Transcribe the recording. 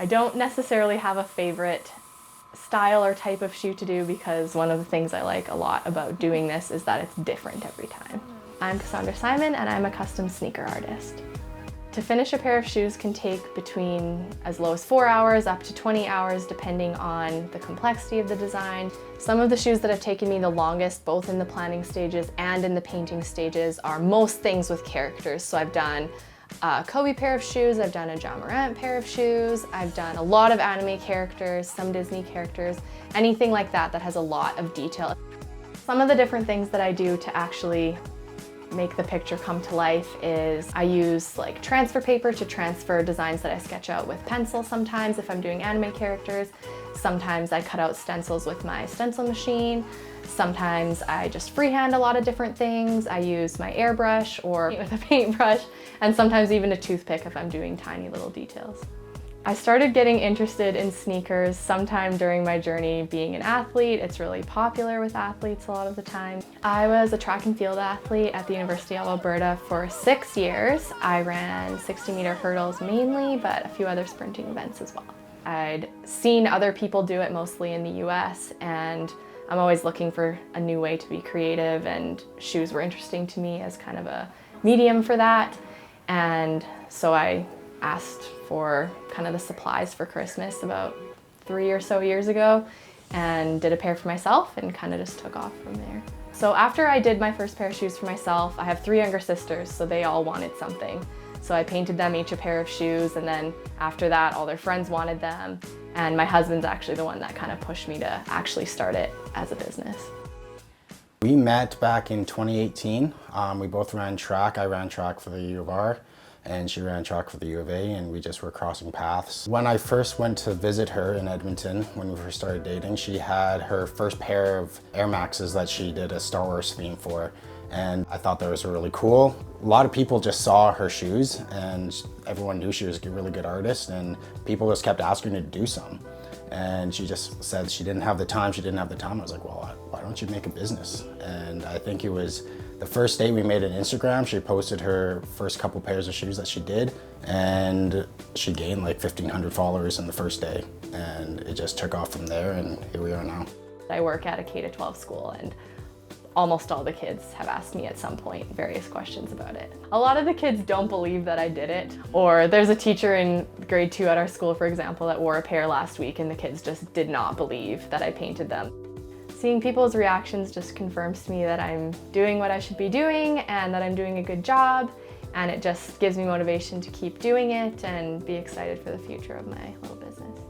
I don't necessarily have a favorite style or type of shoe to do because one of the things I like a lot about doing this is that it's different every time. I'm Cassandra Simon and I'm a custom sneaker artist. To finish a pair of shoes can take between as low as 4 hours up to 20 hours depending on the complexity of the design. Some of the shoes that have taken me the longest, both in the planning stages and in the painting stages, are most things with characters. So I've done a Kobe pair of shoes, I've done a John Morant pair of shoes, I've done a lot of anime characters, some Disney characters, anything like that that has a lot of detail. Some of the different things that I do to actually make the picture come to life is I use like transfer paper to transfer designs that I sketch out with pencil sometimes if I'm doing anime characters. Sometimes I cut out stencils with my stencil machine. Sometimes I just freehand a lot of different things. I use my airbrush or with a paintbrush, and sometimes even a toothpick if I'm doing tiny little details. I started getting interested in sneakers sometime during my journey being an athlete. It's really popular with athletes a lot of the time. I was a track and field athlete at the University of Alberta for 6 years. I ran 60-meter hurdles mainly, but a few other sprinting events as well. I'd seen other people do it mostly in the US, and I'm always looking for a new way to be creative, and shoes were interesting to me as kind of a medium for that. And so I asked for kind of the supplies for Christmas about 3 or so years ago and did a pair for myself and kind of just took off from there. So after I did my first pair of shoes for myself, I have 3 younger sisters, so they all wanted something. So I painted them each a pair of shoes, and then after that all their friends wanted them, and my husband's actually the one that kind of pushed me to actually start it as a business. We met back in 2018. We both ran track. I ran track for the U of R, and she ran track for the U of A, and we just were crossing paths. When I first went to visit her in Edmonton, when we first started dating, she had her first pair of Air Maxes that she did a Star Wars theme for, and I thought that was really cool. A lot of people just saw her shoes, and everyone knew she was a really good artist, and people just kept asking her to do some. And she just said she didn't have the time, I was like, well, why don't you make a business? And I think it was the first day we made an Instagram, she posted her first couple pairs of shoes that she did, and she gained like 1,500 followers in the first day. And it just took off from there, and here we are now. I work at a K-12 school, and almost all the kids have asked me at some point various questions about it. A lot of the kids don't believe that I did it, or there's a teacher in grade 2 at our school, for example, that wore a pair last week and the kids just did not believe that I painted them. Seeing people's reactions just confirms to me that I'm doing what I should be doing and that I'm doing a good job, and it just gives me motivation to keep doing it and be excited for the future of my little business.